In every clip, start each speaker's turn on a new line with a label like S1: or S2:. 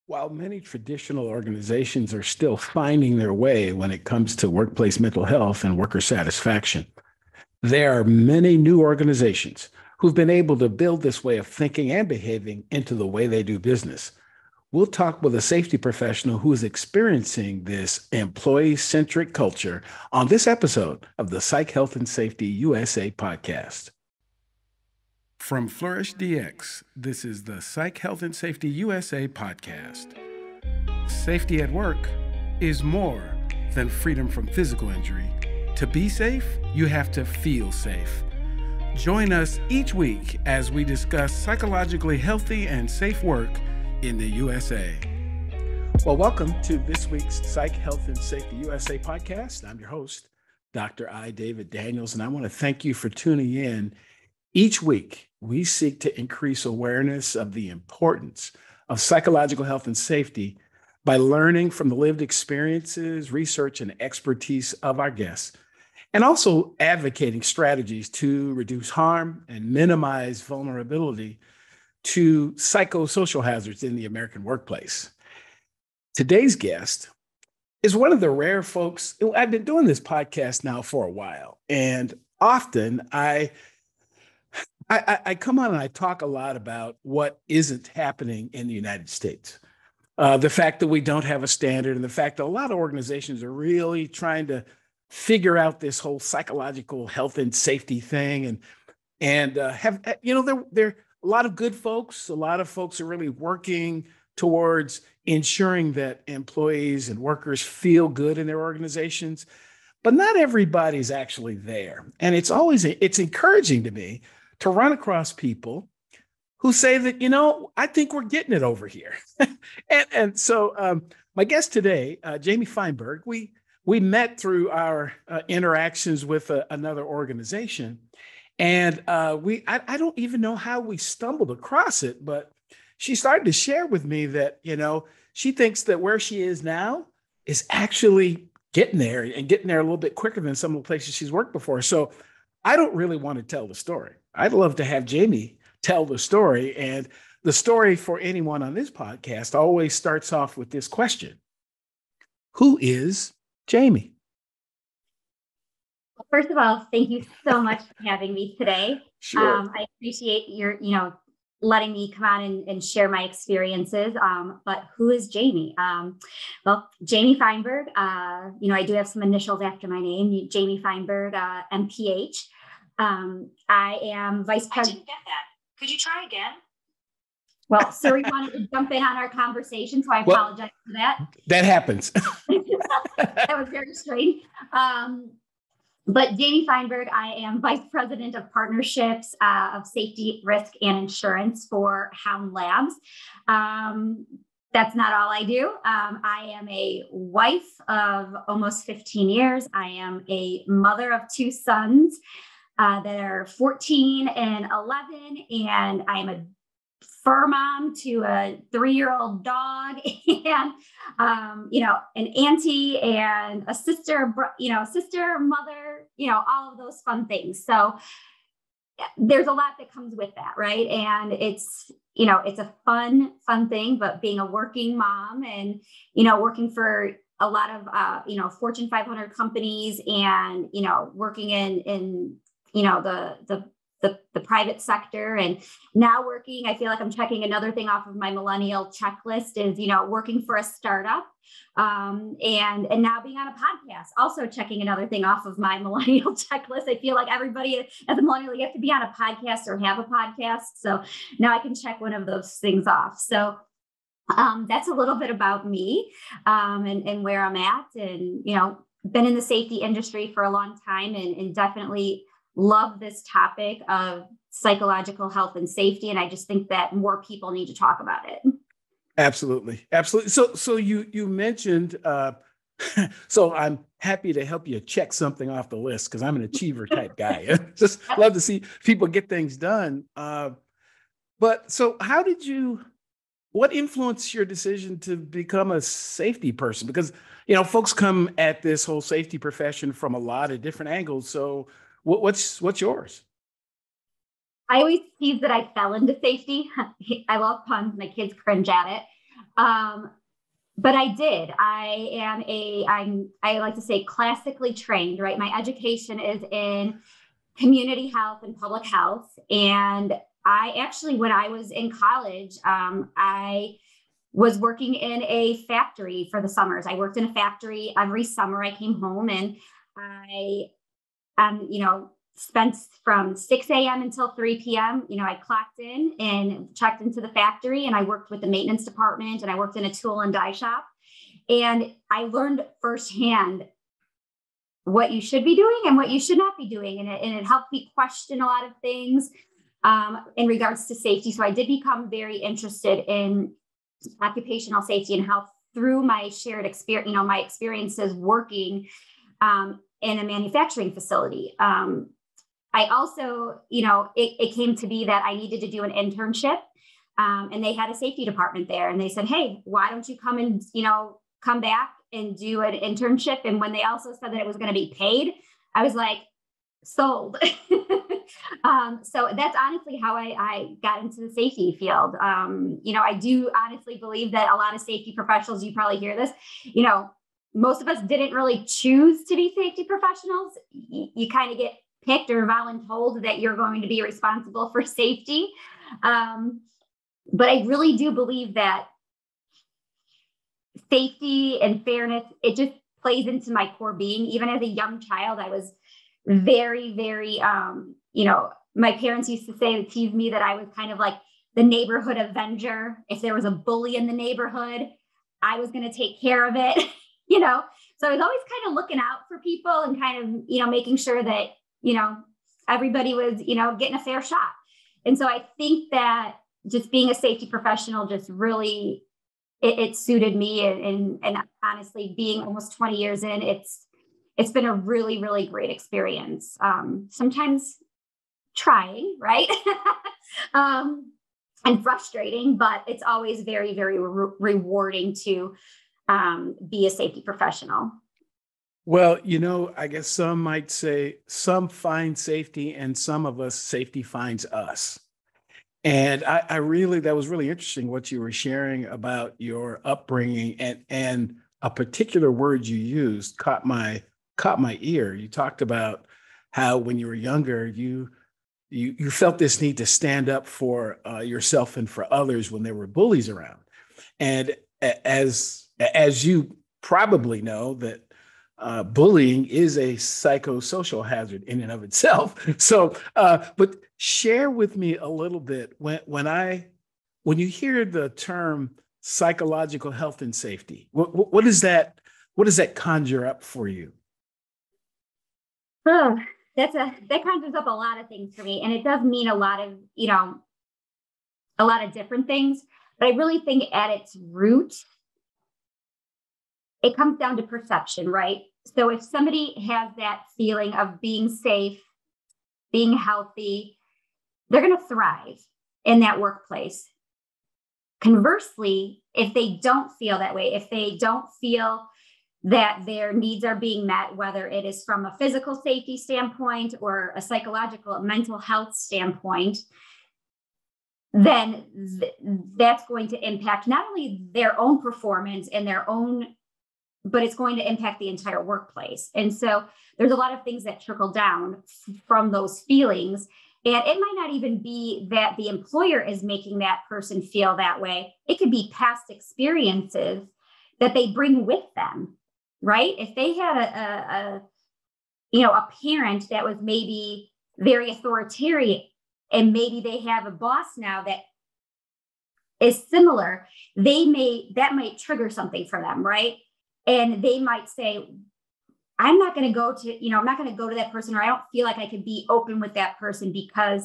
S1: While many traditional organizations are still finding their way when it comes to workplace mental health and worker satisfaction, there are many new organizations who've been able to build this way of thinking and behaving into the way they do business. We'll talk with a safety professional who is experiencing this employee centric culture on this episode of the Psych Health and Safety USA podcast. From Flourish DX, this is the Psych Health and Safety USA podcast. Safety at work is more than freedom from physical injury. To be safe, you have to feel safe. Join us each week as we discuss psychologically healthy and safe work in the USA. Well, welcome to this week's Psych Health and Safety USA podcast. I'm your host, Dr. I. David Daniels, and I want to thank you for tuning in. Each week, we seek to increase awareness of the importance of psychological health and safety by learning from the lived experiences, research, and expertise of our guests, and also advocating strategies to reduce harm and minimize vulnerability to psychosocial hazards in the American workplace. Today's guest is one of the rare folks. I've been doing this podcast now for a while, and often I come on and I talk a lot about what isn't happening in the United States. The fact that we don't have a standard and the fact that a lot of organizations are really trying to figure out this whole psychological health and safety thing. And there are a lot of good folks. A lot of folks are really working towards ensuring that employees and workers feel good in their organizations, but not everybody's actually there. And it's encouraging to me to run across people who say that, I think we're getting it over here. So my guest today, Jaimie Feinberg, we met through our interactions with another organization. And I don't even know how we stumbled across it, but she started to share with me that, she thinks that where she is now is actually getting there and getting there a little bit quicker than some of the places she's worked before. So I don't really want to tell the story. I'd love to have Jaimie tell the story. And the story for anyone on this podcast always starts off with this question: who is Jaimie?
S2: Well, first of all, thank you so much for having me today.
S1: Sure.
S2: I appreciate your, letting me come on and share my experiences. But who is Jaimie? Well, Jaimie Feinberg, I do have some initials after my name, Jaimie Feinberg, MPH. I am vice president.
S3: I didn't get that. Could you try again?
S2: Well, Siri wanted to jump in on our conversation, so I apologize for that.
S1: That happens.
S2: That was very strange. But Jaimie Feinberg, I am vice president of partnerships of safety, risk, and insurance for Hound Labs. That's not all I do. I am a wife of almost 15 years. I am a mother of two sons that are 14 and 11, and I'm a fur mom to a 3-year-old dog, and an auntie and a sister, mother, all of those fun things. So there's a lot that comes with that, right? And it's a fun thing, but being a working mom and working for a lot of Fortune 500 companies and working in the private sector, and now working, I feel like I'm checking another thing off of my millennial checklist is, working for a startup, and now being on a podcast, also checking another thing off of my millennial checklist. I feel like everybody as a millennial, you have to be on a podcast or have a podcast. So now I can check one of those things off. So that's a little bit about me, and where I'm at, and, been in the safety industry for a long time, and definitely love this topic of psychological health and safety. And I just think that more people need to talk about it.
S1: Absolutely. Absolutely. So you mentioned, so I'm happy to help you check something off the list because I'm an achiever type guy. Just love to see people get things done. But so what influenced your decision to become a safety person? Because, folks come at this whole safety profession from a lot of different angles. So what's yours?
S2: I always tease that I fell into safety. I love puns. My kids cringe at it. But I did. I like to say classically trained, right? My education is in community health and public health. And I actually, when I was in college, I was working in a factory for the summers. I worked in a factory every summer. I came home and I, spent from 6 a.m. until 3 p.m. I clocked in and checked into the factory, and I worked with the maintenance department, and I worked in a tool and die shop. And I learned firsthand what you should be doing and what you should not be doing. And it helped me question a lot of things in regards to safety. So I did become very interested in occupational safety and health through my shared experience, my experiences working in a manufacturing facility. I also, it came to be that I needed to do an internship, and they had a safety department there, and they said, "Hey, why don't you come and, come back and do an internship?" And when they also said that it was going to be paid, I was like, sold. So that's honestly how I got into the safety field. I do honestly believe that a lot of safety professionals, you probably hear this, most of us didn't really choose to be safety professionals. You kind of get picked or voluntold that you're going to be responsible for safety. But I really do believe that safety and fairness, it just plays into my core being. Even as a young child, I was very, very, my parents used to say, tease me, that I was kind of like the neighborhood avenger. If there was a bully in the neighborhood, I was going to take care of it, So I was always kind of looking out for people and kind of, making sure that, everybody was, getting a fair shot. And so I think that just being a safety professional just really, it suited me. And honestly, being almost 20 years in, it's been a really, really great experience. Sometimes trying, right? And frustrating, but it's always very, very rewarding to be a safety professional.
S1: Well, I guess some might say some find safety and some of us, safety finds us. And that was really interesting what you were sharing about your upbringing, and a particular word you used caught my ear. You talked about how when you were younger, you felt this need to stand up for yourself and for others when there were bullies around. And as you probably know, that bullying is a psychosocial hazard in and of itself. So, but share with me a little bit when you hear the term psychological health and safety, what does that conjure up for you?
S2: Oh, that conjures up a lot of things for me, and it does mean a lot of different things. But I really think at its root, it comes down to perception, right? So if somebody has that feeling of being safe, being healthy, they're going to thrive in that workplace. Conversely, if they don't feel that way, if they don't feel that their needs are being met, whether it is from a physical safety standpoint or a psychological, a mental health standpoint, then that's going to impact not only their own performance and but it's going to impact the entire workplace. And so there's a lot of things that trickle down from those feelings. And it might not even be that the employer is making that person feel that way. It could be past experiences that they bring with them, right? If they had a parent that was maybe very authoritarian, and maybe they have a boss now that is similar, that might trigger something for them, right? And they might say, I'm not going to go to that person, or I don't feel like I could be open with that person because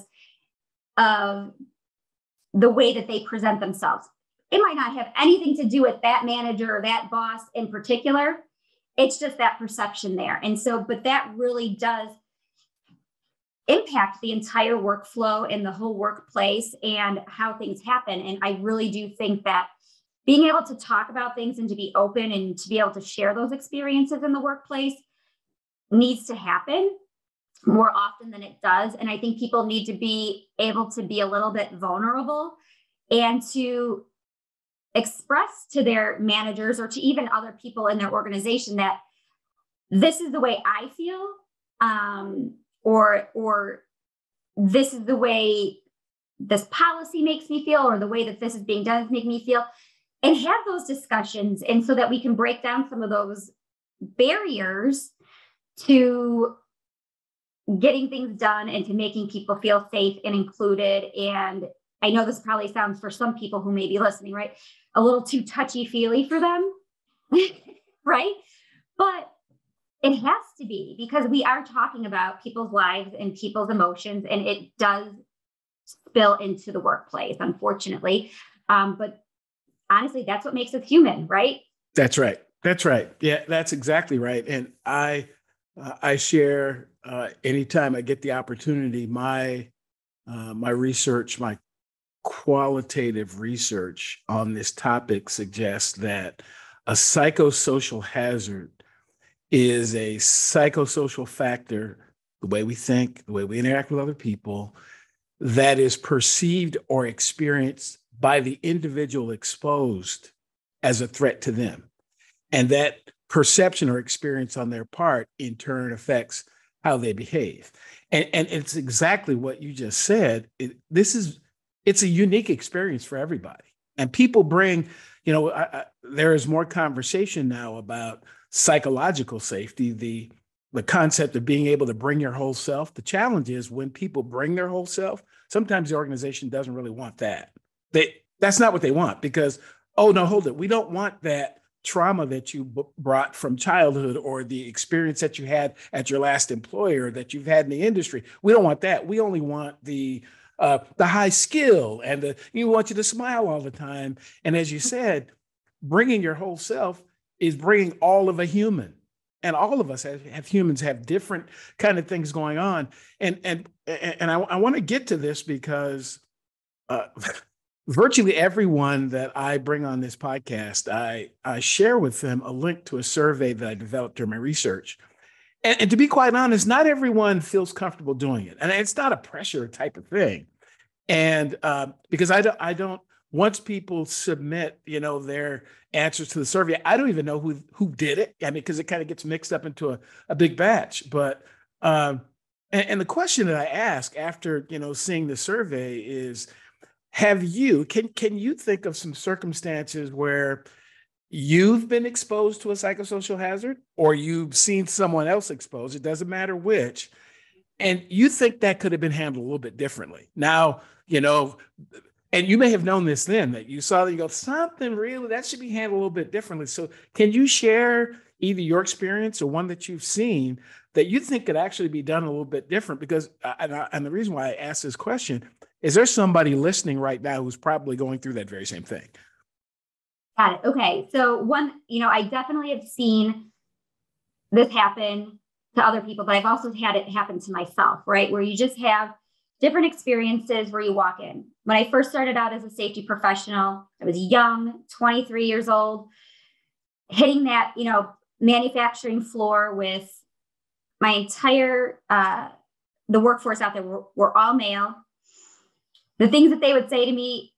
S2: of the way that they present themselves. It might not have anything to do with that manager or that boss in particular. It's just that perception there. And so, but that really does impact the entire workflow and the whole workplace and how things happen. And I really do think that being able to talk about things and to be open and to be able to share those experiences in the workplace needs to happen more often than it does. And I think people need to be able to be a little bit vulnerable and to express to their managers or to even other people in their organization that this is the way I feel, or this is the way this policy makes me feel, or the way that this is being done is making me feel, and have those discussions. And so that we can break down some of those barriers to getting things done and to making people feel safe and included. And I know this probably sounds, for some people who may be listening, right, a little too touchy-feely for them, right? But it has to be, because we are talking about people's lives and people's emotions, and it does spill into the workplace, unfortunately. But honestly, that's what makes us human, right?
S1: That's right. That's right. Yeah, that's exactly right. And I share anytime I get the opportunity, my research, my qualitative research on this topic suggests that a psychosocial hazard is a psychosocial factor, the way we think, the way we interact with other people, that is perceived or experienced by the individual exposed as a threat to them. And that perception or experience on their part, in turn, affects how they behave. And it's exactly what you just said. It's a unique experience for everybody. And people bring, there is more conversation now about psychological safety, the concept of being able to bring your whole self. The challenge is when people bring their whole self, sometimes the organization doesn't really want that. That's not what they want, because, oh, no, hold it. We don't want that trauma that you brought from childhood, or the experience that you had at your last employer, that you've had in the industry. We don't want that. We only want the high skill, and we want you to smile all the time. And as you said, bringing your whole self is bringing all of a human. And all of us humans have different kind of things going on. And I want to get to this because virtually everyone that I bring on this podcast, I share with them a link to a survey that I developed during my research. And to be quite honest, not everyone feels comfortable doing it. And it's not a pressure type of thing. And because I don't, once people submit, their answers to the survey, I don't even know who did it. I mean, because it kind of gets mixed up into a big batch. But and the question that I ask after, seeing the survey is, can you think of some circumstances where you've been exposed to a psychosocial hazard, or you've seen someone else exposed, it doesn't matter which, and you think that could have been handled a little bit differently? Now, and you may have known this then, that you saw that you go, something really, that should be handled a little bit differently. So can you share either your experience or one that you've seen that you think could actually be done a little bit different? Because, and the reason why I asked this question is, there's somebody listening right now who's probably going through that very same thing.
S2: Got it. Okay. So I definitely have seen this happen to other people, but I've also had it happen to myself, right? Where you just have different experiences where you walk in. When I first started out as a safety professional, I was young, 23 years old, hitting that, manufacturing floor with my entire, the workforce out there were all male. The things that they would say to me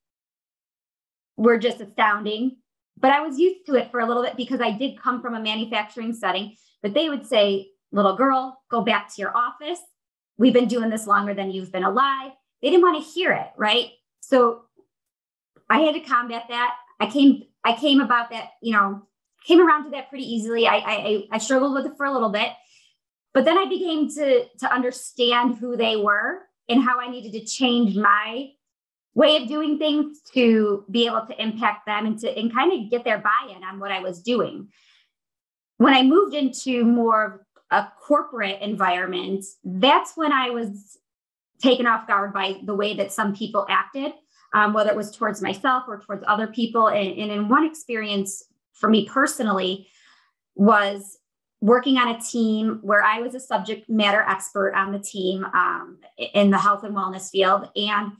S2: were just astounding, but I was used to it for a little bit because I did come from a manufacturing setting. But they would say, little girl, go back to your office. We've been doing this longer than you've been alive. They didn't want to hear it, right? So I had to combat that. I came about that, came around to that pretty easily. I struggled with it for a little bit, but then I began to understand who they were and how I needed to change my way of doing things to be able to impact them and kind of get their buy-in on what I was doing. When I moved into more of a corporate environment, that's when I was taken off guard by the way that some people acted, whether it was towards myself or towards other people. And in one experience for me personally was working on a team where I was a subject matter expert on the team in the health and wellness field. And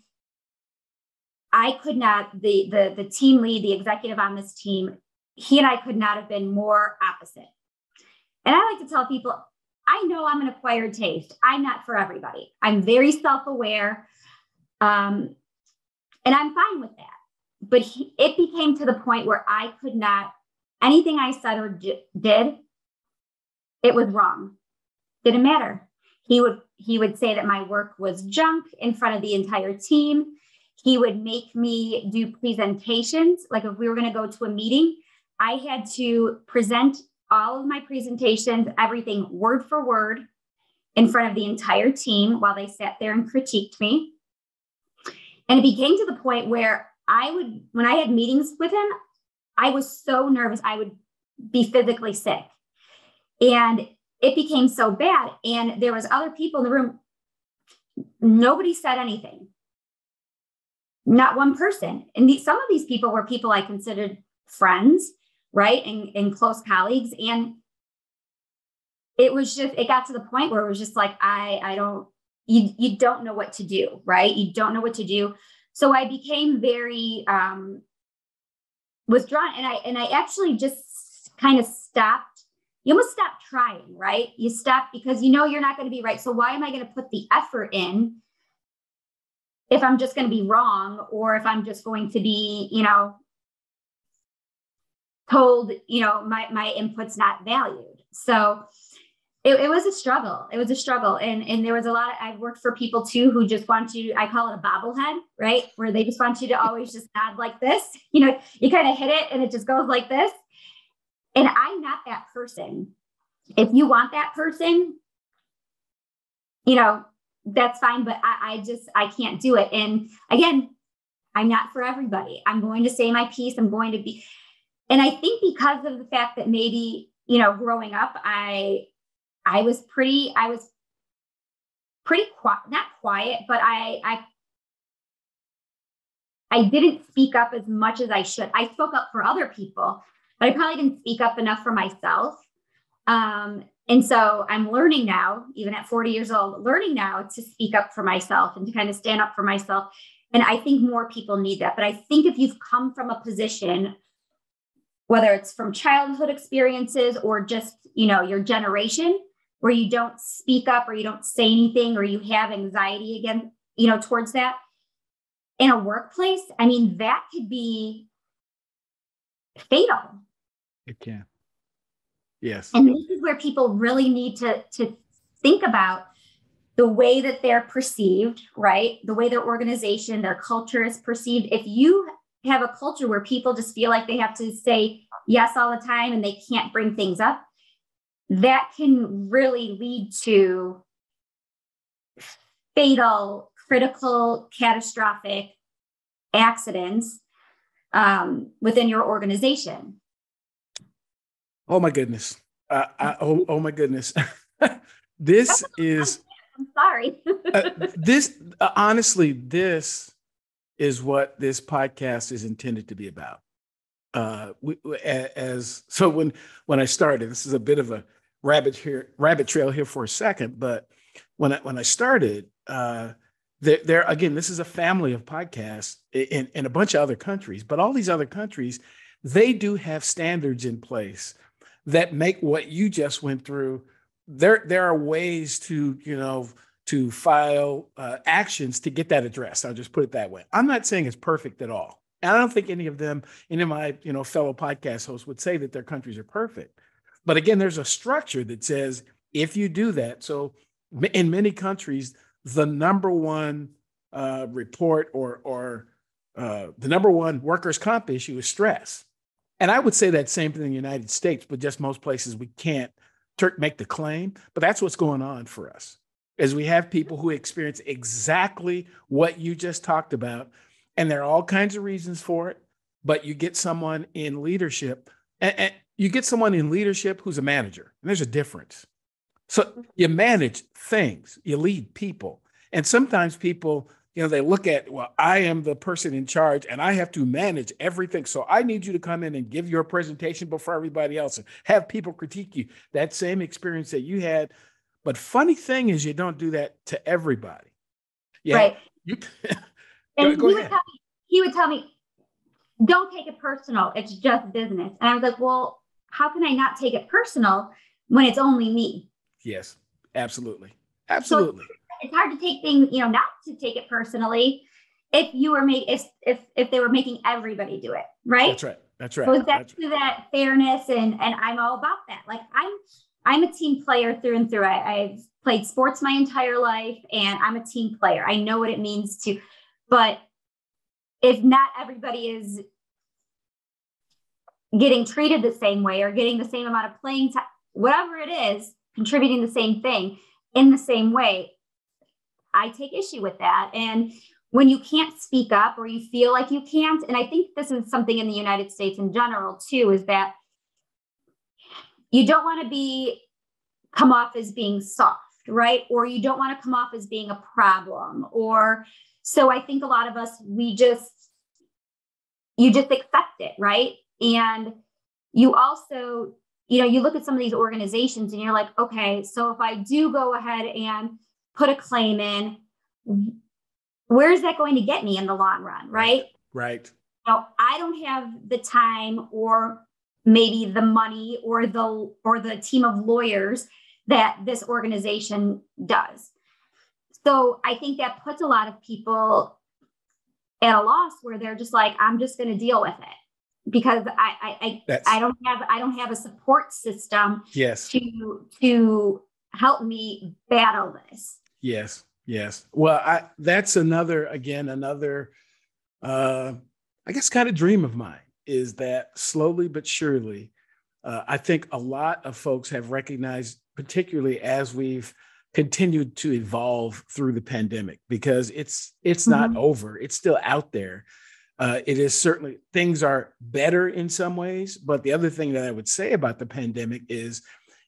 S2: I could not, the team lead, the executive on this team, he and I could not have been more opposite. And I like to tell people, I know I'm an acquired taste. I'm not for everybody. I'm very self-aware. And I'm fine with that. it became to the point where I could not, anything I said or did, it was wrong. Didn't matter. He would say that my work was junk in front of the entire team. He would make me do presentations. Like if we were going to go to a meeting, I had to present all of my presentations, everything word for word in front of the entire team while they sat there and critiqued me. And it became to the point where when I had meetings with him, I was so nervous, I would be physically sick. And it became so bad. And there was other people in the room. Nobody said anything. Not one person. And some of these people were people I considered friends, right? And close colleagues. And it got to the point where it was just like, you don't know what to do, right? You don't know what to do. So I became very withdrawn. And I actually just kind of stopped. You almost stop trying, right? You stop because you're not going to be right. So why am I going to put the effort in if I'm just going to be wrong, or if I'm just going to be, told, my input's not valued. So it was a struggle. It was a struggle. And there was I've worked for people too, who just want you, I call it a bobblehead, right? Where they just want you to always just nod like this, you kind of hit it and it just goes like this. And I'm not that person. If you want that person, that's fine, but I can't do it. And again, I'm not for everybody. I'm going to say my piece. I'm going to be, and I think because of the fact that maybe, growing up, I was pretty quiet, not quiet, but I didn't speak up as much as I should. I spoke up for other people, but I probably didn't speak up enough for myself. And so I'm learning now, even at 40 years old, to speak up for myself and to kind of stand up for myself. And I think more people need that. But I think if you've come from a position, whether it's from childhood experiences or just, your generation, where you don't speak up or you don't say anything or you have anxiety again, towards that in a workplace, I mean, that could be fatal.
S1: It can. Yes.
S2: And this is where people really need to think about the way that they're perceived, right? The way their organization, their culture is perceived. If you have a culture where people just feel like they have to say yes all the time and they can't bring things up, that can really lead to fatal, critical, catastrophic accidents within your organization.
S1: Oh my goodness. Oh my goodness. This is,
S2: I'm sorry.
S1: Honestly, this is what this podcast is intended to be about. When I started, this is a bit of a rabbit trail here for a second, but when I started, there again, this is a family of podcasts in a bunch of other countries, but all these other countries, they do have standards in place that make what you just went through. There are ways to file actions to get that addressed. I'll just put it that way. I'm not saying it's perfect at all. And I don't think any of my fellow podcast hosts would say that their countries are perfect. But again, there's a structure that says if you do that. So in many countries, the number one report or the number one workers' comp issue is stress. And I would say that same thing in the United States, but just most places we can't make the claim. But that's what's going on for us, is we have people who experience exactly what you just talked about. And there are all kinds of reasons for it. But you get someone in leadership, and you get someone in leadership who's a manager. And there's a difference. So you manage things, you lead people. And sometimes people, they look at, well, I am the person in charge and I have to manage everything. So I need you to come in and give your presentation before everybody else and have people critique you. That same experience that you had. But funny thing is, you don't do that to everybody. Yeah.
S2: Right.
S1: And
S2: he would tell me, don't take it personal. It's just business. And I was like, well, how can I not take it personal when it's only me?
S1: Yes, absolutely. Absolutely.
S2: So it's hard to take things, not to take it personally. if you were if they were making everybody do it, right?
S1: That's right. That's right.
S2: Goes back to that fairness, and I'm all about that. Like I'm a team player through and through. I've played sports my entire life, and I'm a team player. I know what it means to, but if not everybody is getting treated the same way or getting the same amount of playing time, whatever it is, contributing the same thing in the same way, I take issue with that. And when you can't speak up or you feel like you can't, and I think this is something in the United States in general too, is that you don't want to come off as being soft, right? Or you don't want to come off as being a problem. Or so I think a lot of us, you just accept it, right? And you also, you look at some of these organizations and you're like, okay, so if I do go ahead and put a claim in, where is that going to get me in the long run, right?
S1: Right.
S2: I don't have the time or maybe the money or the team of lawyers that this organization does. So I think that puts a lot of people at a loss where they're just like, I'm just going to deal with it because I don't have a support system to help me battle this.
S1: Yes. Well, that's another, I guess, kind of dream of mine, is that slowly but surely, I think a lot of folks have recognized, particularly as we've continued to evolve through the pandemic, because it's not over. It's still out there. It is certainly, things are better in some ways. But the other thing that I would say about the pandemic is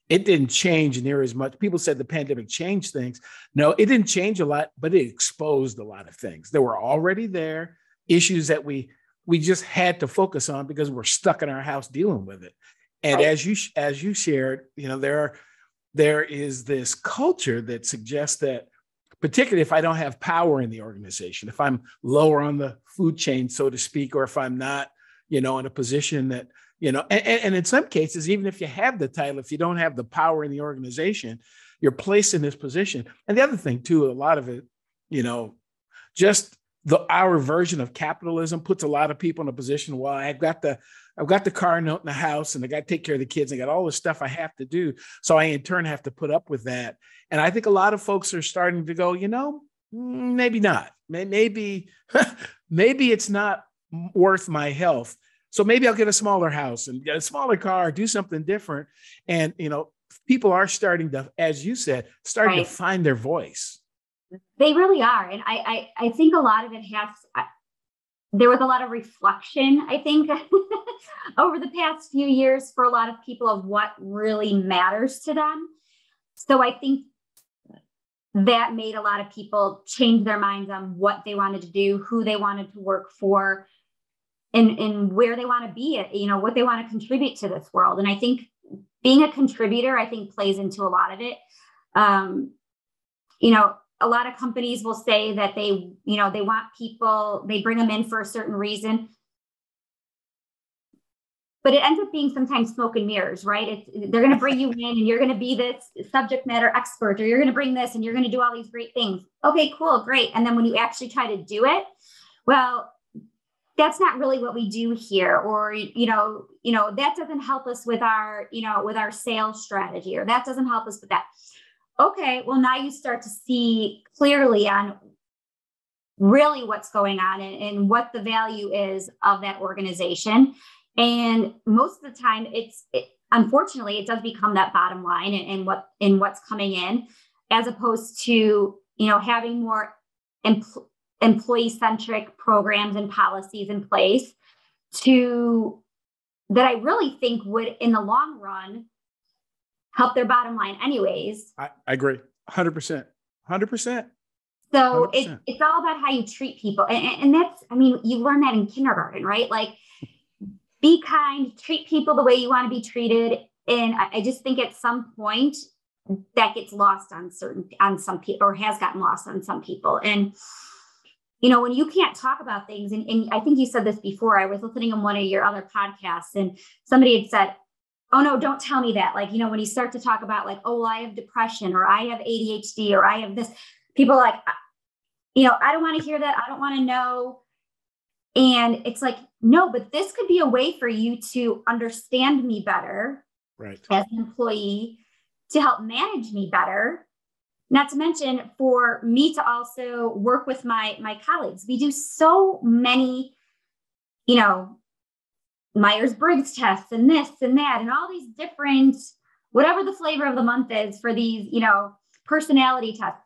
S1: it didn't change near as much. People said the pandemic changed things. No, it didn't change a lot, but it exposed a lot of things that were already there, issues that we just had to focus on because we're stuck in our house dealing with it. And as you shared, there is this culture that suggests that, particularly if I don't have power in the organization, if I'm lower on the food chain, so to speak, or if I'm not, in a position that, and in some cases, even if you have the title, if you don't have the power in the organization, you're placed in this position. And the other thing too, a lot of it, just our version of capitalism puts a lot of people in a position, well, I've got the car note in the house and I got to take care of the kids. I got all the stuff I have to do. So I in turn have to put up with that. And I think a lot of folks are starting to go, maybe not. Maybe it's not worth my health. So maybe I'll get a smaller house and get a smaller car, do something different. And, people are starting to, as you said, to find their voice.
S2: They really are. And I think a lot of it there was a lot of reflection, I think, over the past few years for a lot of people of what really matters to them. So I think that made a lot of people change their minds on what they wanted to do, who they wanted to work for, and where they want to be, what they want to contribute to this world. And I think being a contributor, I think, plays into a lot of it. A lot of companies will say that they want people, they bring them in for a certain reason. But it ends up being sometimes smoke and mirrors, right? They're going to bring you in and you're going to be this subject matter expert, or you're going to bring this and you're going to do all these great things. Okay, cool, great. And then when you actually try to do it, well, that's not really what we do here. Or, that doesn't help us with our sales strategy, or that doesn't help us with that. Okay, well, now you start to see clearly on really what's going on and what the value is of that organization. And most of the time, unfortunately, it does become that bottom line and what's coming in, as opposed to, having more employee-centric programs and policies in place that I really think would, in the long run, help their bottom line anyways.
S1: I agree. 100%. 100%.
S2: So it's all about how you treat people. And that's, you learn that in kindergarten, right? Like, be kind, treat people the way you want to be treated. And I just think at some point that gets lost on some people, or has gotten lost on some people. And, when you can't talk about things, and I think you said this before, I was listening on one of your other podcasts and somebody had said, oh no, don't tell me that. Like, when you start to talk about like, oh, well, I have depression, or I have ADHD, or I have this, people are like, I don't want to hear that. I don't want to know. And it's like, no, but this could be a way for you to understand me better,
S1: right,
S2: as an employee, to help manage me better. Not to mention for me to also work with my colleagues. We do so many, Myers-Briggs tests and this and that, and all these different, whatever the flavor of the month is for these, personality tests.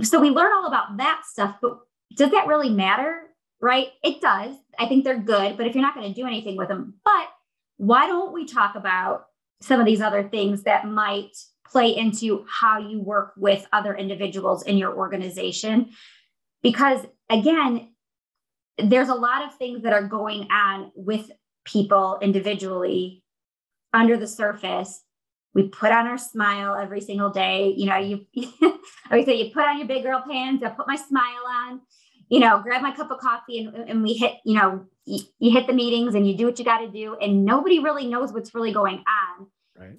S2: So we learn all about that stuff, but does that really matter? Right? It does. I think they're good, but if you're not going to do anything with them, but why don't we talk about some of these other things that might play into how you work with other individuals in your organization? Because again, there's a lot of things that are going on with people individually under the surface. We put on our smile every single day. You always say, you put on your big girl pants, I put my smile on, grab my cup of coffee and we hit, you hit the meetings and you do what you got to do. And nobody really knows what's really going on.
S1: right.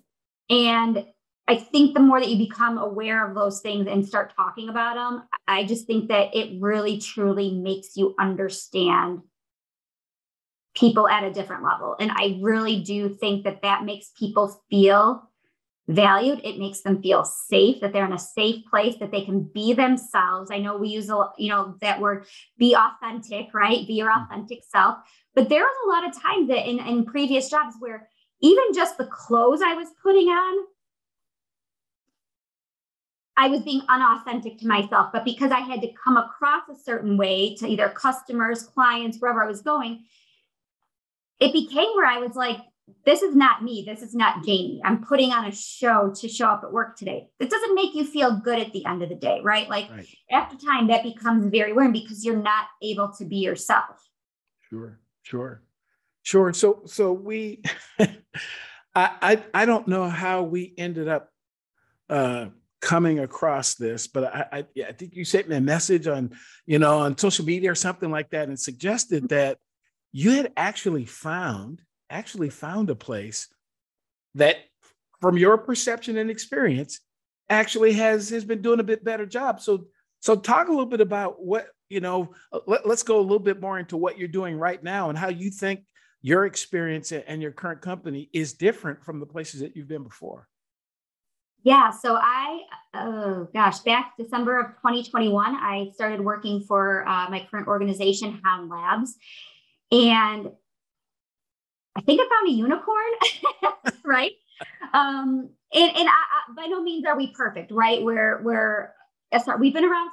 S2: And I think the more that you become aware of those things and start talking about them, I just think that it really, truly makes you understand people at a different level. And I really do think that that makes people feel valued. It makes them feel safe, that they're in a safe place, that they can be themselves. I know we use that word, be authentic, right? Be your authentic self. But there was a lot of times that in previous jobs where even just the clothes I was putting on, I was being unauthentic to myself, but because I had to come across a certain way to either customers, clients, wherever I was going, it became where I was like, this is not me. This is not Jaimie. I'm putting on a show to show up at work today. It doesn't make you feel good at the end of the day, right? Like
S1: Right.
S2: After time, that becomes very weird because you're not able to be yourself.
S1: Sure. So we, I don't know how we ended up coming across this, but I think you sent me a message on social media or something like that, and suggested that you had actually found a place that, from your perception and experience, actually has been doing a bit better job. So talk a little bit about what, let's go a little bit more into what you're doing right now and how you think your experience and your current company is different from the places that you've been before.
S2: Yeah. So back December of 2021, I started working for my current organization, Hound Labs. And I think I found a unicorn, right? And by no means are we perfect, right? We've been around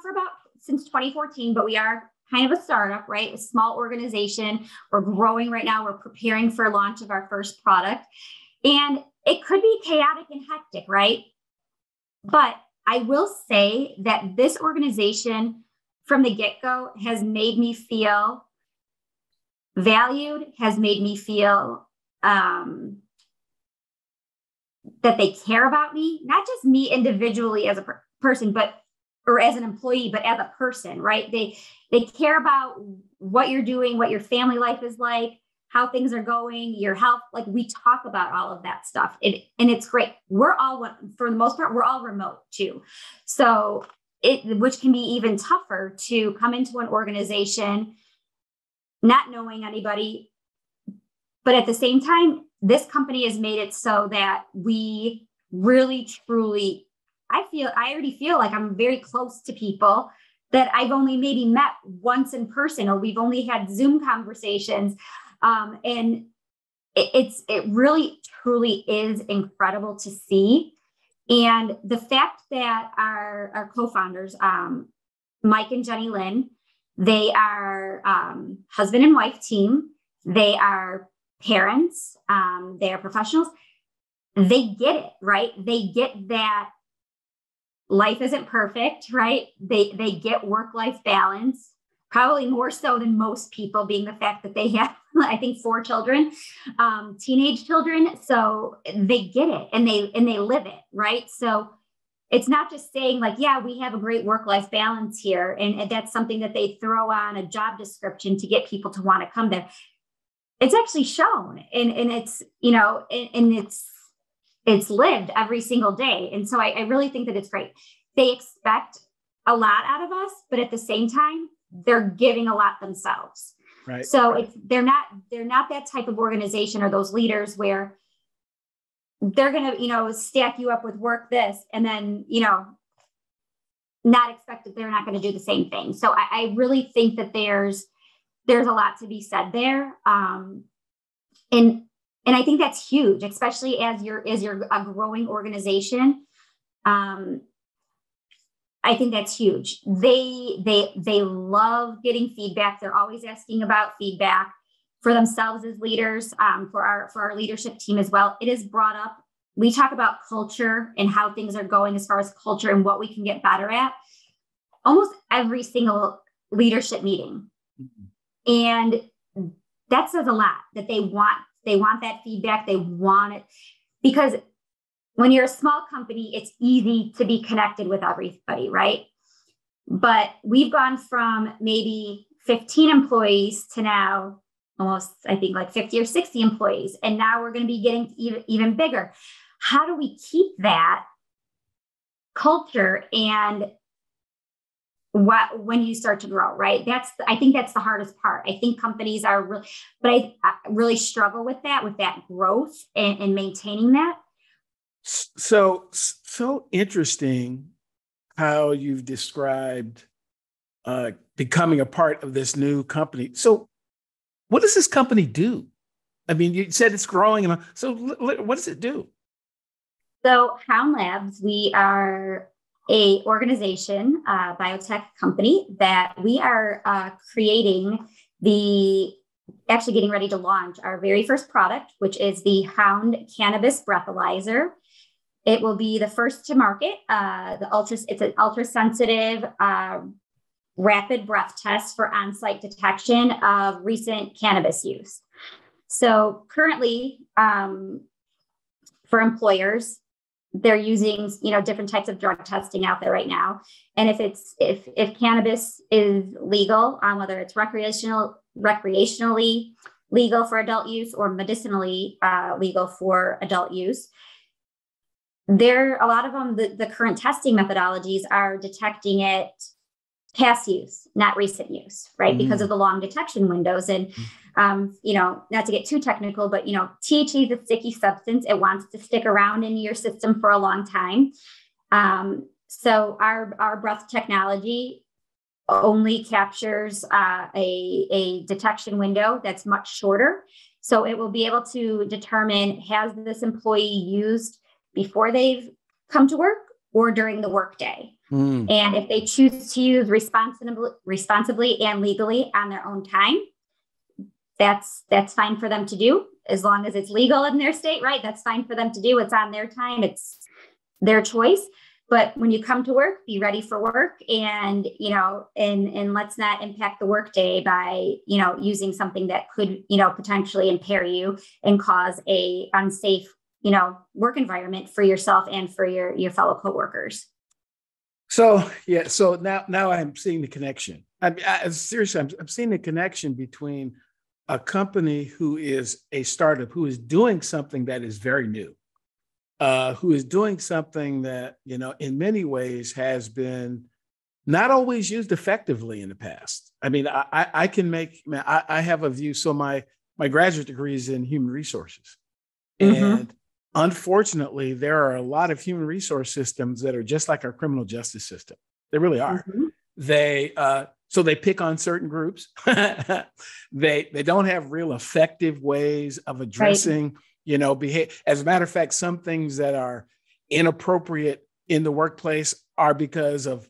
S2: since 2014, but we are kind of a startup, right? A small organization. We're growing right now. We're preparing for launch of our first product. And it could be chaotic and hectic, right? But I will say that this organization from the get-go has made me feel valued, has made me feel that they care about me, not just me individually as a person, or as an employee, but as a person, right? They care about what you're doing, what your family life is like, how things are going, your health. Like, we talk about all of that stuff. And it's great. For the most part, we're all remote too. So which can be even tougher to come into an organization not knowing anybody. But at the same time, this company has made it so that we really, truly, I already feel like I'm very close to people that I've only maybe met once in person, or we've only had Zoom conversations. And it really, truly is incredible to see. And the fact that our co-founders, Mike and Jenny Lynn, they are husband and wife team. They are parents. They are professionals. They get it, right? They get that life isn't perfect, right? They get work-life balance, probably more so than most people, being the fact that they have, I think, 4 children, teenage children. So they get it and they live it, right? So it's not just saying like, yeah, we have a great work-life balance here. And that's something that they throw on a job description to get people to want to come there. It's actually shown and it's, and it's lived every single day. And so I really think that it's great. They expect a lot out of us, but at the same time, they're giving a lot themselves.
S1: Right.
S2: So they're not that type of organization or those leaders where they're going to, stack you up with work this, and then, not expect that they're not going to do the same thing. So I really think that there's a lot to be said there. And I think that's huge, especially as you're a growing organization. I think that's huge. They love getting feedback. They're always asking about feedback for themselves as leaders, for our leadership team as well. It is brought up. We talk about culture and how things are going as far as culture and what we can get better at almost every single leadership meeting. And that says a lot, that they want that feedback. They want it because when you're a small company, it's easy to be connected with everybody, right? But we've gone from maybe 15 employees to now almost, I think, like 50 or 60 employees. And now we're going to be getting even bigger. How do we keep that culture and when you start to grow, right? I think that's the hardest part. I think companies are really, but I really struggle with that growth and maintaining that.
S1: So interesting how you've described becoming a part of this new company. So what does this company do? I mean, you said it's growing. So what does it do?
S2: So Hound Labs, we are a organization, biotech company that we are actually getting ready to launch our very first product, which is the Hound Cannabis Breathalyzer. It will be the first to market. It's an ultra-sensitive, rapid breath test for on-site detection of recent cannabis use. So currently, for employers, they're using, different types of drug testing out there right now. And if cannabis is legal, whether it's recreationally legal for adult use or medicinally legal for adult use, a lot of them, the current testing methodologies are detecting it past use, not recent use, right? Because of the long detection windows. And, not to get too technical, but, THC is a sticky substance. It wants to stick around in your system for a long time. So our breath technology only captures a detection window that's much shorter. So it will be able to determine, has this employee used before they've come to work or during the workday? And if they choose to use responsibly and legally on their own time, that's fine for them to do, as long as it's legal in their state, right? That's fine for them to do. It's on their time. It's their choice. But when you come to work, be ready for work, and and let's not impact the workday by using something that could potentially impair you and cause a unsafe work environment for yourself and for your fellow coworkers.
S1: So now I'm seeing the connection. Seriously, I'm seeing the connection between a company who is a startup, who is doing something that is very new, who is doing something that, in many ways has been not always used effectively in the past. I mean, I have a view. So my graduate degree is in human resources. And unfortunately, there are a lot of human resource systems that are just like our criminal justice system. They really are. So they pick on certain groups. They don't have real effective ways of addressing, behavior. As a matter of fact, some things that are inappropriate in the workplace are because of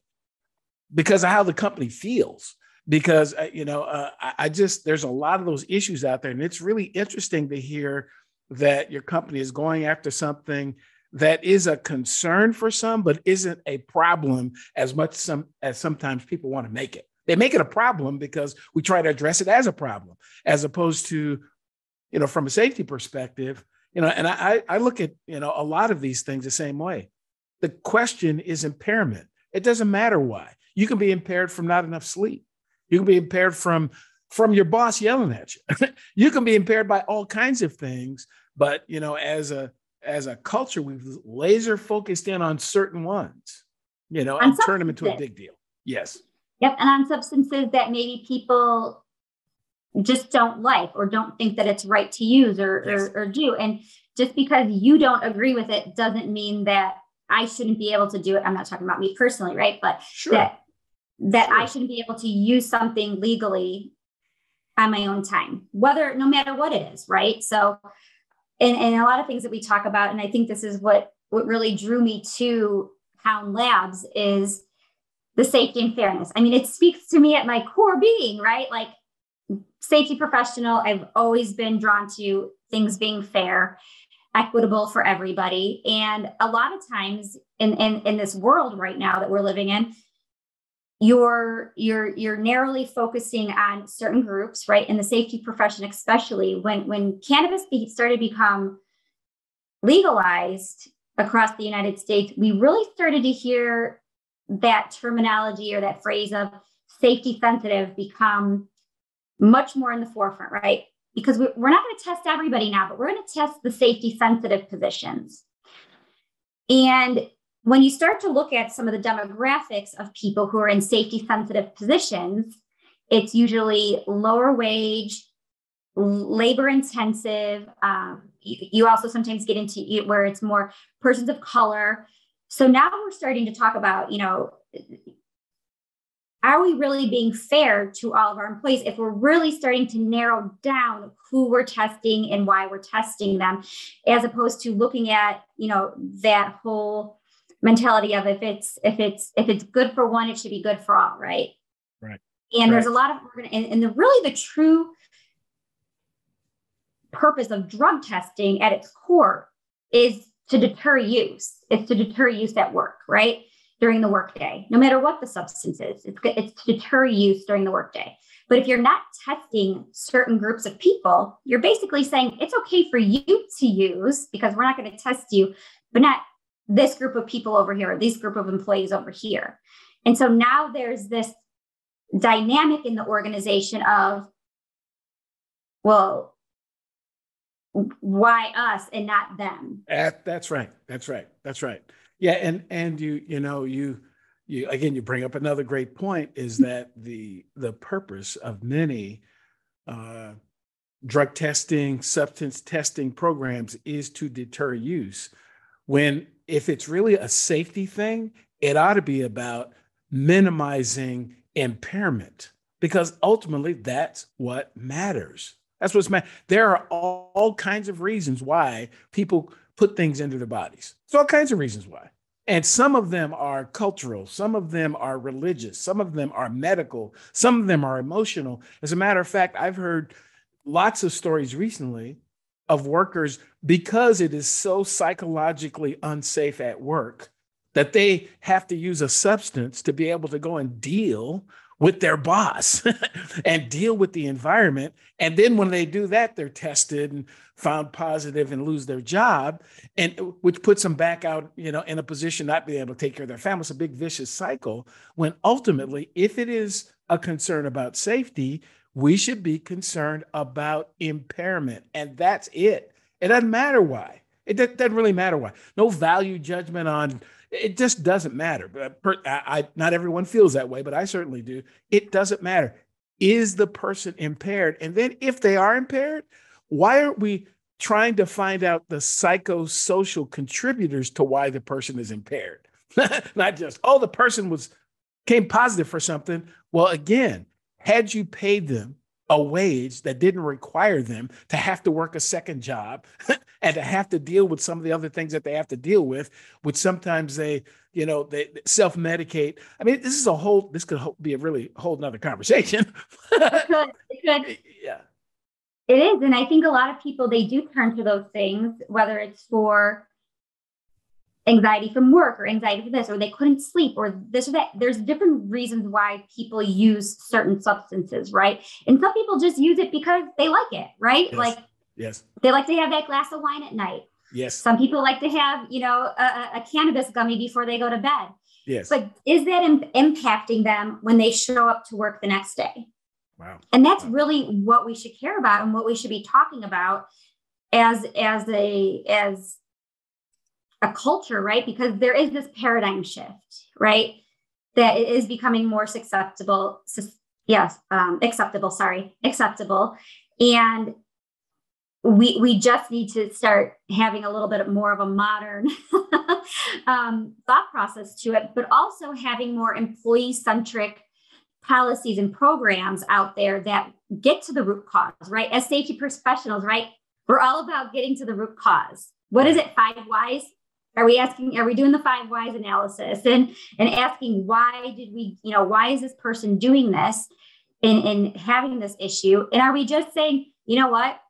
S1: how the company feels. Because there's a lot of those issues out there, and it's really interesting to hear that your company is going after something that is a concern for some, but isn't a problem as much as sometimes people want to make it. They make it a problem because we try to address it as a problem, as opposed to, from a safety perspective, and I look at, a lot of these things the same way. The question is impairment. It doesn't matter why. You can be impaired from not enough sleep. You can be impaired from your boss yelling at you. You can be impaired by all kinds of things. But, as a culture, we've laser focused in on certain ones, and turn them into a big deal. Yes.
S2: Yep. And on substances that maybe people just don't like or don't think that it's right to use or do. And just because you don't agree with it doesn't mean that I shouldn't be able to do it. I'm not talking about me personally, right? But that I shouldn't be able to use something legally on my own time, no matter what it is, right? So, and a lot of things that we talk about, and I think this is what really drew me to Hound Labs is the safety and fairness. I mean, it speaks to me at my core being, right? Like safety professional, I've always been drawn to things being fair, equitable for everybody. And a lot of times in this world right now that we're living in, you're narrowly focusing on certain groups, right? In the safety profession, especially when cannabis started to become legalized across the United States, we really started to hear that terminology or that phrase of safety sensitive become much more in the forefront, right? Because we're not going to test everybody now, but we're going to test the safety sensitive positions. And when you start to look at some of the demographics of people who are in safety sensitive positions, it's usually lower wage, labor intensive. You also sometimes get into where it's more persons of color. So now we're starting to talk about, are we really being fair to all of our employees if we're really starting to narrow down who we're testing and why we're testing them, as opposed to looking at, that whole mentality of if it's good for one, it should be good for all, right?
S1: Right.
S2: And there's a lot of, and the true purpose of drug testing at its core is to deter use. It's to deter use at work, right? During the workday, no matter what the substance is, it's to deter use during the workday. But if you're not testing certain groups of people, you're basically saying it's okay for you to use because we're not going to test you, but not this group of people over here, or this group of employees over here. And so now there's this dynamic in the organization of, well, why us and not them?
S1: That's right. Yeah. And you again, you bring up another great point is that the purpose of many drug testing, substance testing programs is to deter use. When if it's really a safety thing, it ought to be about minimizing impairment, because ultimately that's what matters. That's what's matter. There are all kinds of reasons why people put things into their bodies. There's all kinds of reasons why. And some of them are cultural, some of them are religious, some of them are medical, some of them are emotional. As a matter of fact, I've heard lots of stories recently of workers, because it is so psychologically unsafe at work, that they have to use a substance to be able to go and deal with their boss and deal with the environment. And then when they do that, they're tested and found positive and lose their job, and which puts them back out, in a position not being able to take care of their family. It's a big vicious cycle, when ultimately, if it is a concern about safety, we should be concerned about impairment. And that's it. It doesn't matter why. It doesn't really matter why. No value judgment on, it just doesn't matter. Not everyone feels that way, but I certainly do. It doesn't matter. Is the person impaired? And then if they are impaired, why aren't we trying to find out the psychosocial contributors to why the person is impaired? Not just, the person came positive for something. Well, again, had you paid them a wage that didn't require them to have to work a second job and to have to deal with some of the other things that they have to deal with, which sometimes they self-medicate. I mean, this could be a really whole nother conversation.
S2: It could.
S1: Yeah.
S2: It is. And I think a lot of people, they do turn to those things, whether it's for anxiety from work or anxiety for this, or they couldn't sleep or this or that. There's different reasons why people use certain substances, right? And some people just use it because they like it, right?
S1: Yes.
S2: They like to have that glass of wine at night.
S1: Yes.
S2: Some people like to have, a cannabis gummy before they go to bed.
S1: Yes.
S2: But is that impacting them when they show up to work the next day?
S1: Wow.
S2: And that's really what we should care about and what we should be talking about as a culture, right? Because there is this paradigm shift, right? that it is becoming more acceptable. Acceptable. And we just need to start having a little bit more of a modern thought process to it, but also having more employee-centric policies and programs out there that get to the root cause, right? As safety professionals, right? We're all about getting to the root cause. What is it? 5 whys? Are we doing the 5 whys analysis and asking why is this person doing this and having this issue? And are we just saying, you know what?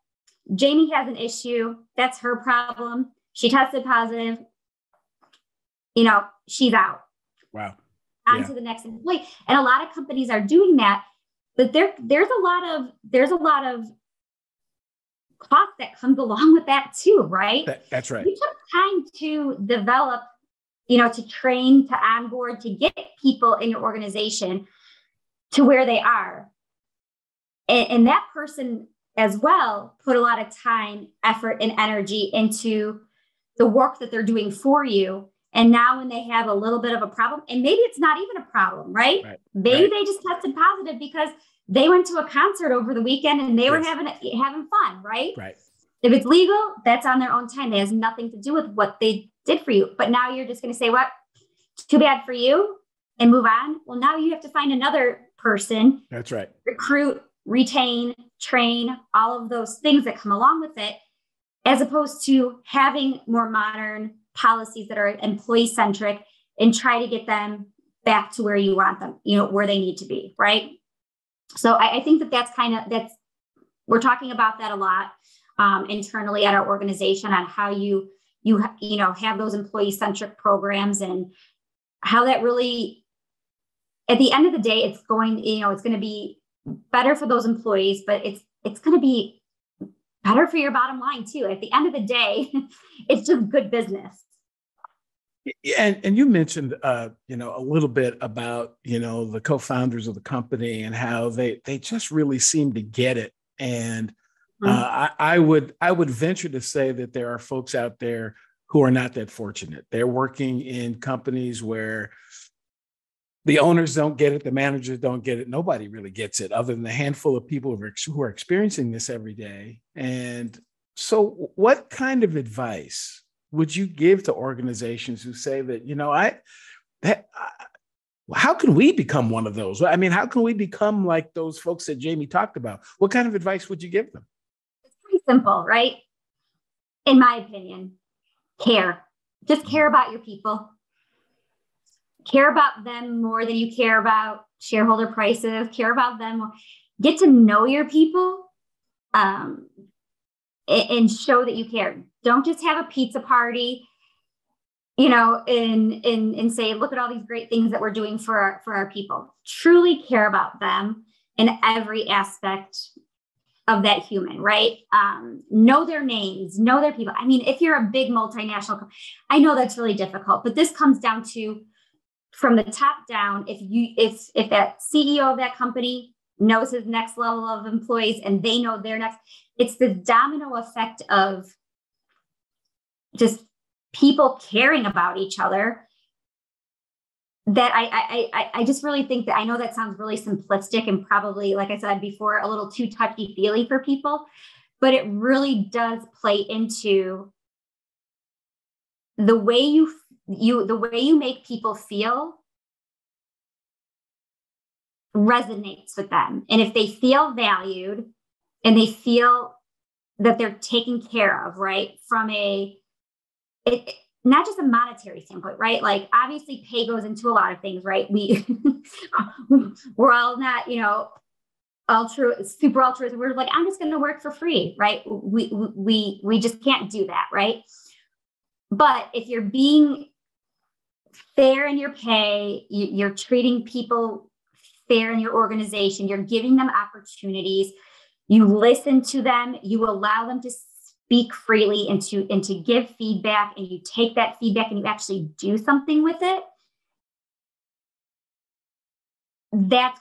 S2: Jaimie has an issue. That's her problem. She tested positive. She's out.
S1: Wow.
S2: On to the next employee. And a lot of companies are doing that, but there's a lot of cost that comes along with that too, right?
S1: That's right.
S2: We took time to develop, to train, to onboard, to get people in your organization to where they are. And that person as well put a lot of time, effort, and energy into the work that they're doing for you. And now when they have a little bit of a problem, and maybe it's not even a problem, right? Maybe they just tested positive because they went to a concert over the weekend and they were having fun, right?
S1: Right.
S2: If it's legal, that's on their own time. It has nothing to do with what they did for you. But now you're just going to say, what? Too bad for you, and move on. Well, now you have to find another person.
S1: That's right.
S2: Recruit, retain, train, all of those things that come along with it, as opposed to having more modern policies that are employee-centric and try to get them back to where you want them, where they need to be, right? So I think that's we're talking about that a lot internally at our organization on how you have those employee-centric programs and how that really, at the end of the day, it's going to be better for those employees, but it's going to be better for your bottom line too. At the end of the day, it's just good business.
S1: And you mentioned, a little bit about, the co-founders of the company and how they just really seem to get it. And I would venture to say that there are folks out there who are not that fortunate. They're working in companies where the owners don't get it, the managers don't get it. Nobody really gets it other than a handful of people who are experiencing this every day. And so what kind of advice would you give to organizations who say that, how can we become one of those? I mean, how can we become like those folks that Jaimie talked about? What kind of advice would you give them?
S2: It's pretty simple, right? In my opinion, care. Just care about your people. Care about them more than you care about shareholder prices. Care about them more. Get to know your people and show that you care. Don't just have a pizza party, and say, look at all these great things that we're doing for our people. Truly care about them in every aspect of that human, right? Know their names, know their people. I mean, if you're a big multinational, I know that's really difficult, but this comes down to from the top down. If that CEO of that company knows his next level of employees and they know their next, it's the domino effect of just people caring about each other that I just really think that, I know that sounds really simplistic and probably, like I said before, a little too touchy-feely for people, but it really does play into the way you make people feel resonates with them. And if they feel valued and they feel that they're taken care of, right, from not just a monetary standpoint, right? Like obviously pay goes into a lot of things, right? We're all not, super altruistic. We're like, I'm just going to work for free, right? We just can't do that, right? But if you're being fair in your pay, you're treating people fair in your organization, you're giving them opportunities, you listen to them, you allow them to speak freely and to give feedback, and you take that feedback and you actually do something with it. That's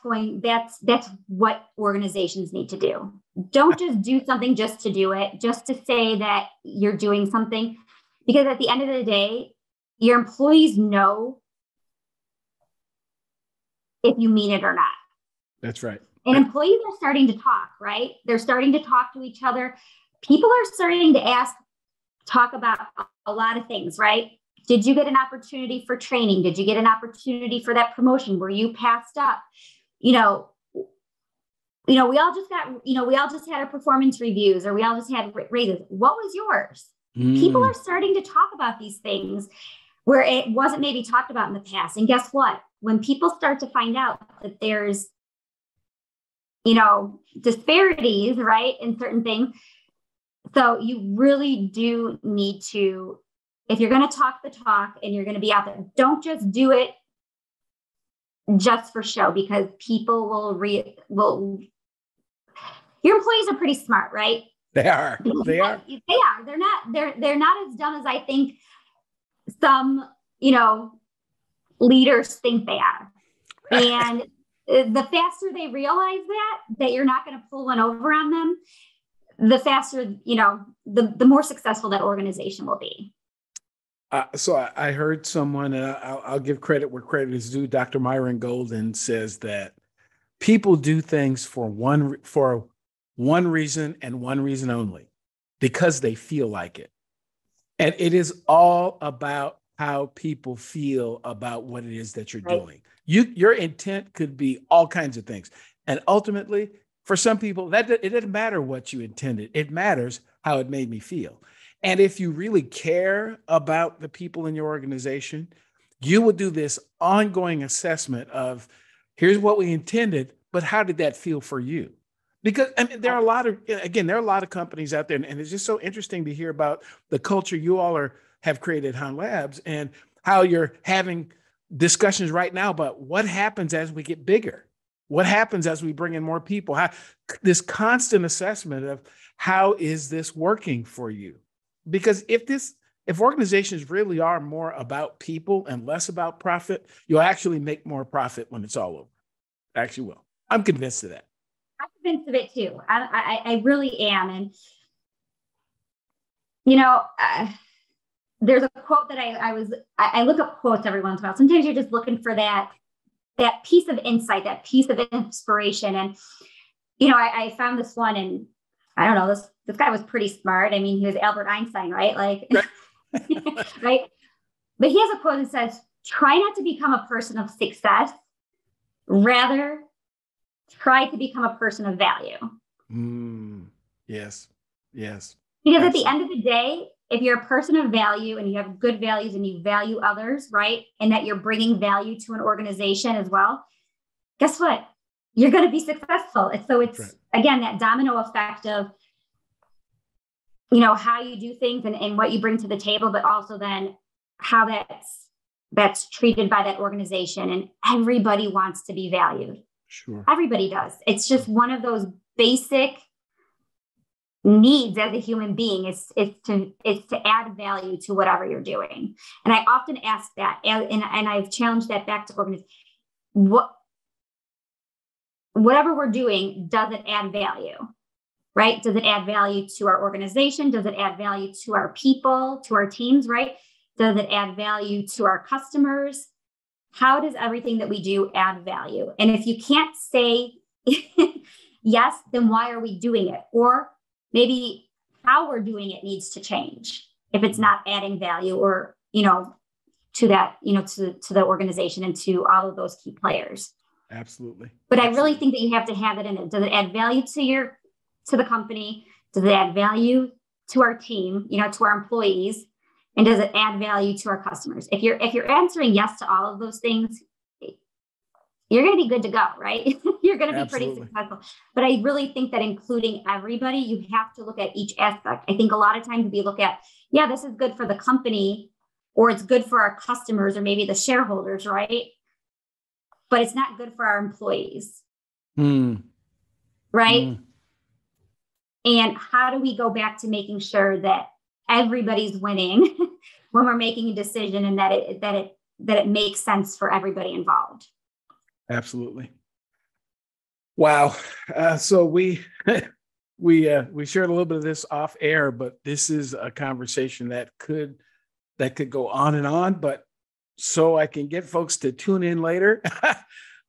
S2: what organizations need to do. Don't just do something just to do it, just to say that you're doing something, because at the end of the day, your employees know if you mean it or not.
S1: That's right.
S2: And employees are starting to talk, right? They're starting to talk to each other. People are starting to talk about a lot of things, right? Did you get an opportunity for training? Did you get an opportunity for that promotion? Were you passed up? We all just had our performance reviews, or we all just had raises. What was yours? People are starting to talk about these things where it wasn't maybe talked about in the past. And guess what? When people start to find out that there's, disparities, right, in certain things. So you really do need to, if you're going to talk the talk and you're going to be out there, don't just do it just for show, because people your employees are pretty smart, right?
S1: They are. They are.
S2: They're not as dumb as I think some, leaders think they are. And the faster they realize that you're not going to pull one over on them, the faster, the more successful that organization will be.
S1: So I heard someone, and I'll give credit where credit is due. Dr. Myron Golden says that people do things for one reason and one reason only, because they feel like it. And it is all about how people feel about what it is that you're doing. Your intent could be all kinds of things. And ultimately, for some people, it doesn't matter what you intended. It matters how it made me feel. And if you really care about the people in your organization, you will do this ongoing assessment of, here's what we intended, but how did that feel for you? Because there are a lot of companies out there, and it's just so interesting to hear about the culture you all have created at Hunt Labs, and how you're having discussions right now about what happens as we get bigger, what happens as we bring in more people, how this constant assessment of how is this working for you? Because if organizations really are more about people and less about profit, you'll actually make more profit when it's all over. Actually will. I'm convinced of that.
S2: I'm convinced of it too. I really am. And, there's a quote that I look up quotes every once in a while. Sometimes you're just looking for that piece of insight, that piece of inspiration. And, I found this one, and I don't know, this guy was pretty smart. I mean, he was Albert Einstein, right? Like, right. But he has a quote that says, try not to become a person of success, rather try to become a person of value.
S1: Yes. Because
S2: absolutely. At the end of the day, if you're a person of value and you have good values and you value others, right, and that you're bringing value to an organization as well, guess what? You're going to be successful. And so it's, again, that domino effect of, how you do things and what you bring to the table, but also then how that's treated by that organization. And everybody wants to be valued.
S1: Sure.
S2: Everybody does. It's just one of those basic needs as a human being is to add value to whatever you're doing. And I often ask that, and I've challenged that back to organizations. Whatever we're doing, does it add value, right? Does it add value to our organization? Does it add value to our people, to our teams, right? Does it add value to our customers? How does everything that we do add value? And if you can't say yes, then why are we doing it? Or maybe how we're doing it needs to change if it's not adding value or, to that, to the organization and to all of those key players.
S1: Absolutely.
S2: But I really think that you have to have it in it. Does it add value to the company? Does it add value to our team, to our employees? And does it add value to our customers? If you're answering yes to all of those things, you're going to be good to go, right? You're going to be pretty successful. But I really think that including everybody, you have to look at each aspect. I think a lot of times we look at, this is good for the company, or it's good for our customers, or maybe the shareholders, right? But it's not good for our employees, right? And how do we go back to making sure that everybody's winning when we're making a decision, and that it makes sense for everybody involved?
S1: Absolutely. Wow. So we shared a little bit of this off air, but this is a conversation that could go on and on. But so I can get folks to tune in later,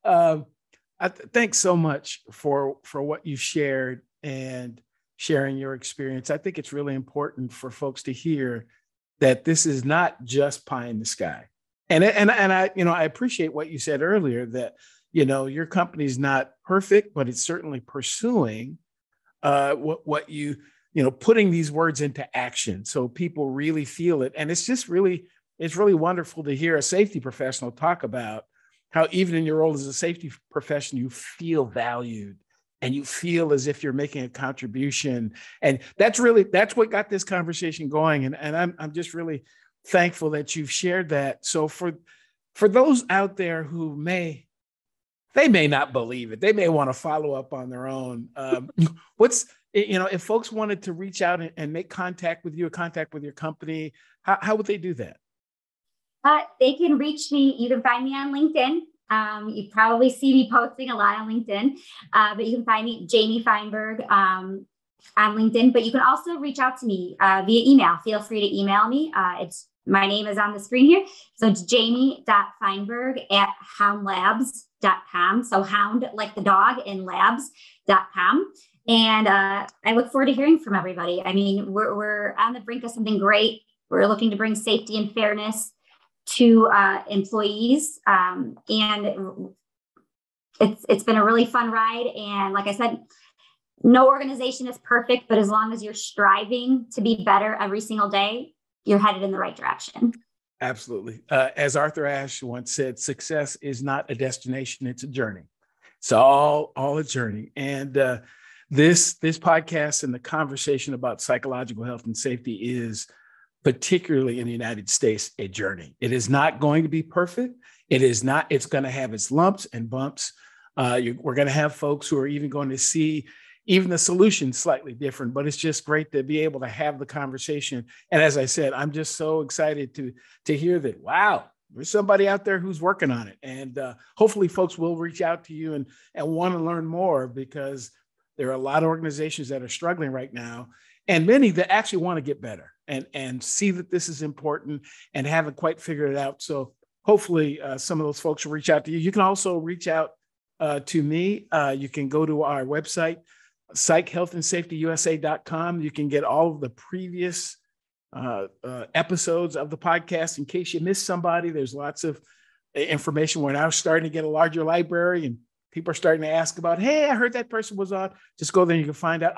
S1: Thanks so much for what you shared and sharing your experience. I think it's really important for folks to hear that this is not just pie in the sky. And I, I appreciate what you said earlier that, your company's not perfect, but it's certainly pursuing what you, putting these words into action so people really feel it. And it's really wonderful to hear a safety professional talk about how even in your role as a safety professional, you feel valued and you feel as if you're making a contribution. And that's what got this conversation going. And I'm just really thankful that you've shared that. So for those out there who may not believe it, they may want to follow up on their own. If folks wanted to reach out and make contact with you or contact with your company, how would they do that?
S2: They can reach me. You can find me on LinkedIn. You probably see me posting a lot on LinkedIn, but you can find me, Jaimie Feinberg, on LinkedIn. But you can also reach out to me via email. Feel free to email me. My name is on the screen here. So it's jaimie.feinberg@houndlabs.com. So hound like the dog and labs.com. And I look forward to hearing from everybody. I mean, we're on the brink of something great. We're looking to bring safety and fairness to employees. And it's been a really fun ride. And like I said, no organization is perfect, but as long as you're striving to be better every single day, you're headed in the right direction.
S1: Absolutely. As Arthur Ashe once said, success is not a destination, it's a journey. It's all a journey. And this podcast and the conversation about psychological health and safety is, particularly in the United States, a journey. It is not going to be perfect. It's going to have its lumps and bumps. We're going to have folks who are even going to see even the solution slightly different, but it's just great to be able to have the conversation. And as I said, I'm just so excited to hear that, wow, there's somebody out there who's working on it. And hopefully folks will reach out to you and want to learn more, because there are a lot of organizations that are struggling right now, and many that actually want to get better and see that this is important and haven't quite figured it out. So hopefully some of those folks will reach out to you. You can also reach out to me. You can go to our website, psychhealthandsafetyusa.com. You can get all of the previous episodes of the podcast in case you missed somebody. There's lots of information. We're now starting to get a larger library, and people are starting to ask about, hey, I heard that person was on. Just go there and you can find out.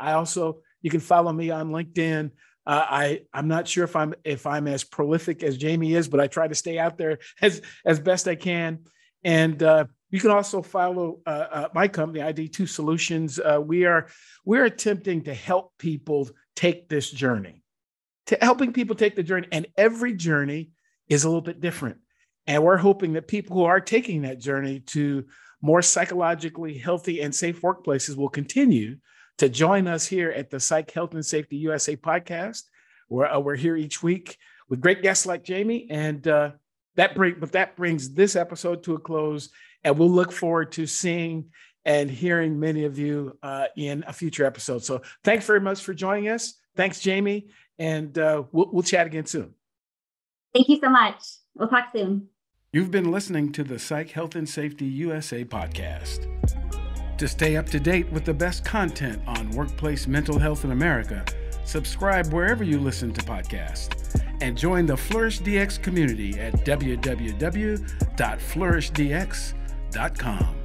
S1: You can follow me on LinkedIn. I'm not sure if I'm as prolific as Jaimie is, but I try to stay out there as best I can. And you can also follow my company, ID2 Solutions. We're attempting to help people take this journey, helping people take the journey. And every journey is a little bit different. And we're hoping that people who are taking that journey to more psychologically healthy and safe workplaces will continue to join us here at the Psych, Health, and Safety USA podcast. We're here each week with great guests like Jaimie, and that brings this episode to a close. And we'll look forward to seeing and hearing many of you in a future episode. So thanks very much for joining us. Thanks, Jaimie, and we'll chat again soon.
S2: Thank you so much. We'll talk soon.
S1: You've been listening to the Psych, Health, and Safety USA podcast. To stay up to date with the best content on workplace mental health in America, subscribe wherever you listen to podcasts, and join the Flourish DX community at www.flourishdx.com.